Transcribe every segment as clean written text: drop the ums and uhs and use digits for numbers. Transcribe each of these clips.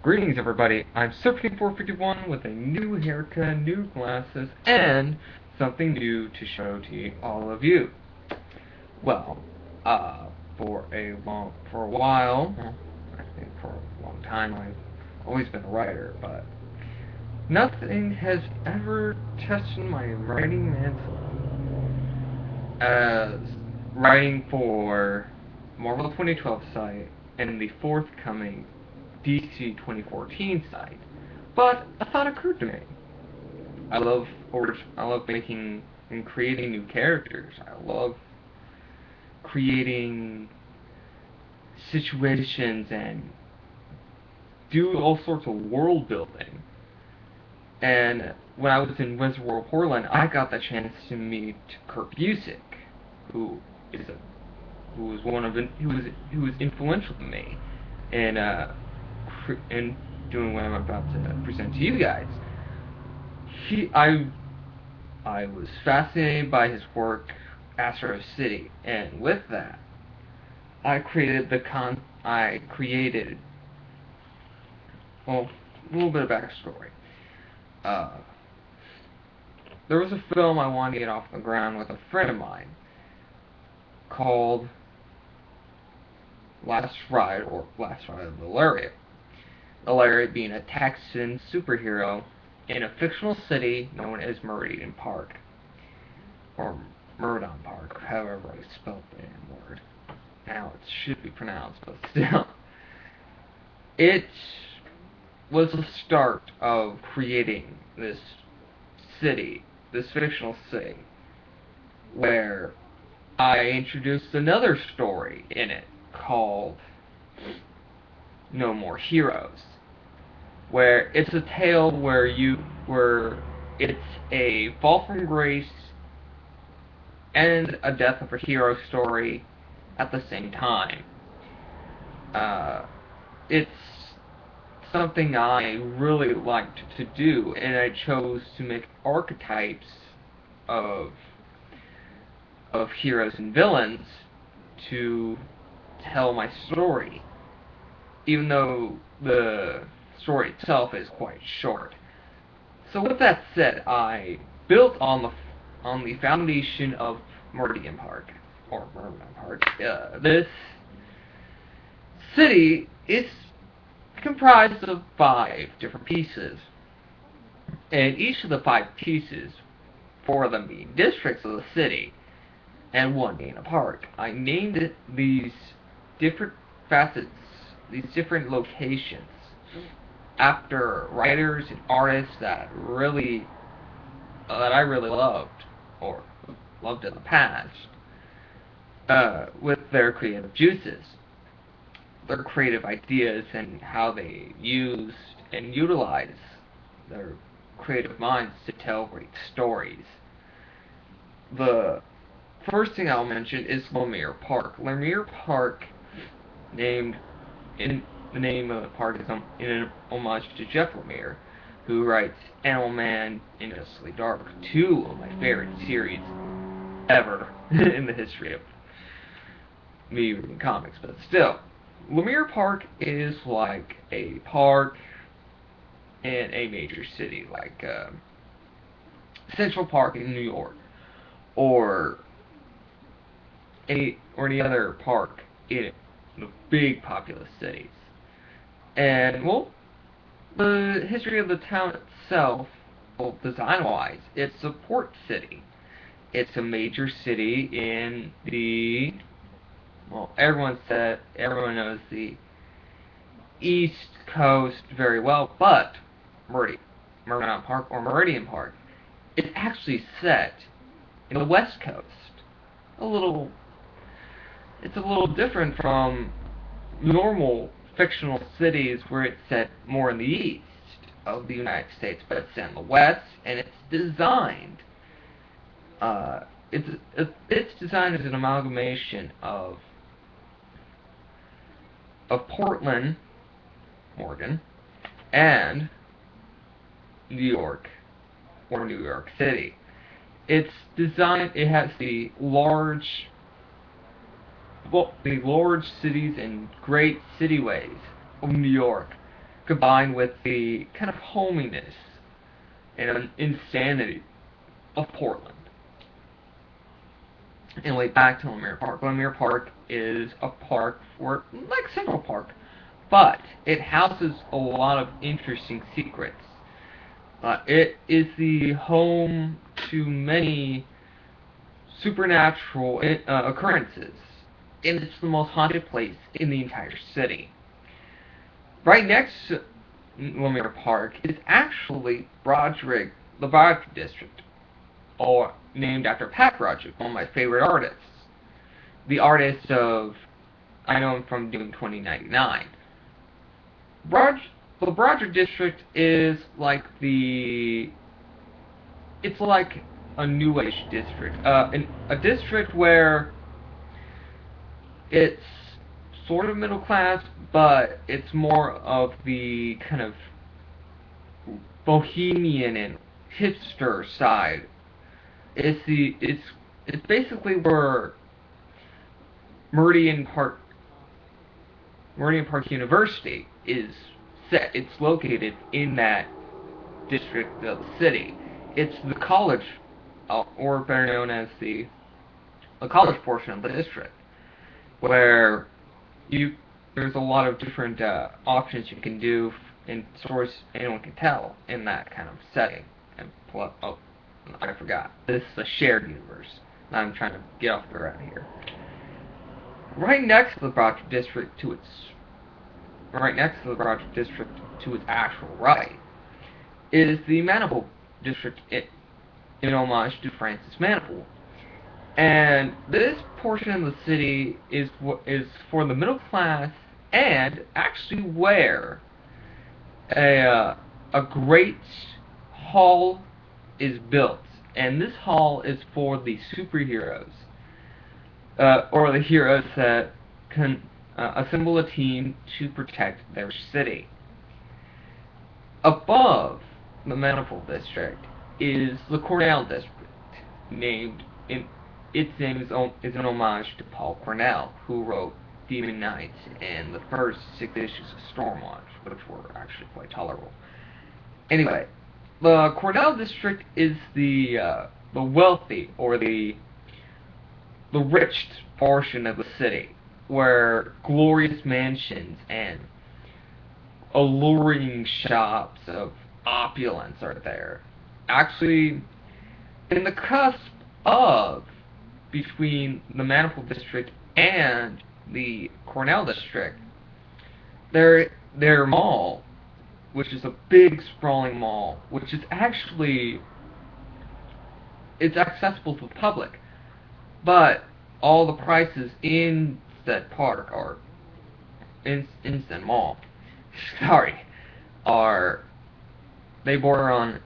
Greetings everybody, I'm Serpentine451 with a new haircut, new glasses, and something new to show to all of you. Well, for a while, I think for a long time, I've always been a writer, but nothing has ever tested my writing mantle as writing for Marvel 2012 site and the forthcoming DC 2014 site. But a thought occurred to me. I love making and creating new characters. I love creating situations and do all sorts of world building. And when I was in Wizard World Portland, I got the chance to meet Kurt Busiek, who was influential to me in doing what I'm about to present to you guys. I was fascinated by his work, Astro City, and with that, I created well, a little bit of backstory. There was a film I wanted to get off the ground with a friend of mine called Last Ride of the Lariat. The Lariat being a Texan superhero in a fictional city known as Myrmidon Park, or Myrmidon Park, however I spelled the damn word. Now it should be pronounced, but still. It was the start of creating this city, this fictional city, where I introduced another story in it called No More Heroes, where it's a tale where it's a fall from grace and a death of a hero story at the same time. It's something I really liked to do, and I chose to make archetypes of heroes and villains to tell my story, even though the story itself is quite short. So with that said, I built on the foundation of Myrmidon Park. This city is comprised of 5 different pieces, and each of the 5 pieces, 4 of them being districts of the city, and 1 being a park. I named these different facets, these different locations, after writers and artists that I really loved, or loved in the past, with their creative juices, their creative ideas, and how they used and utilized their creative minds to tell great stories. The first thing I'll mention is Lemire Park. Lemire Park, the name of the park is in an homage to Jeff Lemire, who writes Animal Man and Justly Dark, 2 of my favorite series ever in the history of me reading comics. But still, Lemire Park is like a park in a major city, like Central Park in New York, or any other park in the big populous cities. And, well, the history of the town itself, well, design-wise, it's a port city. It's a major city in the, well, everyone knows the East Coast very well, but Myrmidon Park is actually set in the West Coast. It's a little different from normal fictional cities where it's set more in the east of the United States, but it's set in the West, and it's designed. It's designed as an amalgamation of Portland, Oregon, and New York, or New York City. It's designed. It has the large cities and great cityways of New York, combined with the kind of hominess and insanity of Portland. Anyway, back to Lemire Park. Lemire Park is a park like Central Park, but it houses a lot of interesting secrets. It is the home to many supernatural occurrences, and it's the most haunted place in the entire city. Right next to Lemire Park is actually the Broderick District, or named after Pat Broderick, one of my favorite artists. The artist of, I know him from doing 2099. The Broderick District is like it's like a new age district, a district where it's sort of middle class, but it's more of the kind of bohemian and hipster side. It's basically where Meridian Park University is set. It's located in that district of the city. It's the college, or better known as the college portion of the district, where there's a lot of different options you can do, and stories anyone can tell in that kind of setting. And oh, I forgot. This is a shared universe. I'm trying to get off the ground here. Right next to the Broderick District to its actual right is the Manifold District in homage to Francis Manifold. And this portion of the city is for the middle class, and actually where a great hall is built. And this hall is for the superheroes, or the heroes that can assemble a team to protect their city. Above the Manifold District is the Cornell District, its name is an homage to Paul Cornell, who wrote Demon Knights and the first 6 issues of Stormwatch, which were actually quite tolerable. Anyway, the Cornell District is the wealthy, or the rich portion of the city, where glorious mansions and alluring shops of opulence are there. Actually, in the cusp of between the Manifold District and the Cornell District, their mall, which is a big sprawling mall, which is actually, it's accessible to the public, but all the prices in said park are in said mall, they border on,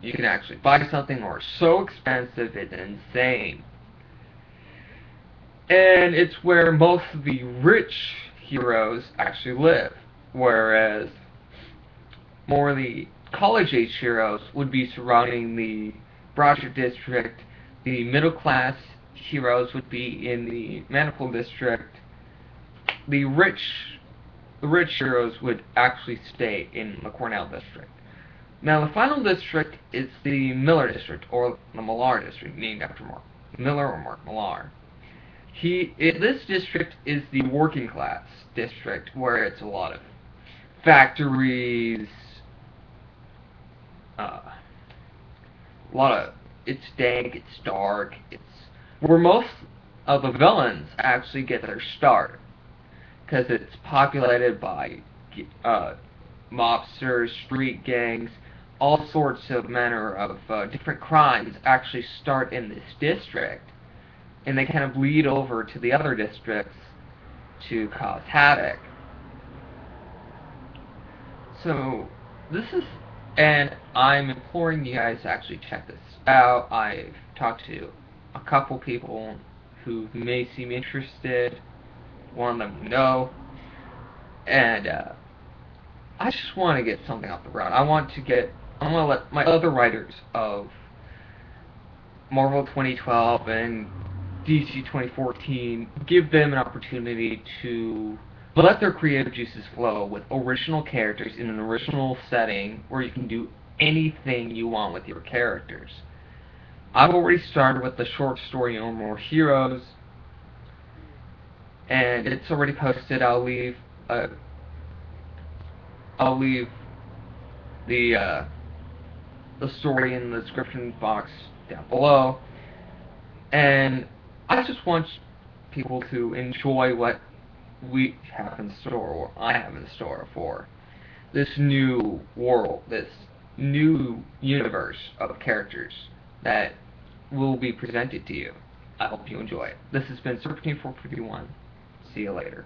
you can actually buy something, or so expensive it's insane. And it's where most of the rich heroes actually live, whereas more of the college-age heroes would be surrounding the Broderick District. The middle-class heroes would be in the Manifold District. The rich heroes would actually stay in the Cornell District. Now, the final district is the Miller District, or the Millar District, named after Mark Miller or Mark Millar. This district is the working class district, where it's a lot of factories, it's dank, it's dark, it's where most of the villains actually get their start, because it's populated by mobsters, street gangs, all sorts of manner of different crimes actually start in this district, and they kind of bleed over to the other districts to cause havoc. So and I'm imploring you guys to actually check this out. I've talked to a couple people who may seem interested, one of them no, and I just want to get something off the ground. I want to let my other writers of Marvel 2012 and DC 2014, give them an opportunity to But let their creative juices flow with original characters in an original setting where you can do anything you want with your characters. I've already started with the short story No More Heroes, and it's already posted. Uh, I'll leave the story in the description box down below. And I just want people to enjoy what we have in store, or I have in store for this new world, this new universe of characters that will be presented to you. I hope you enjoy it. This has been 13451. See you later.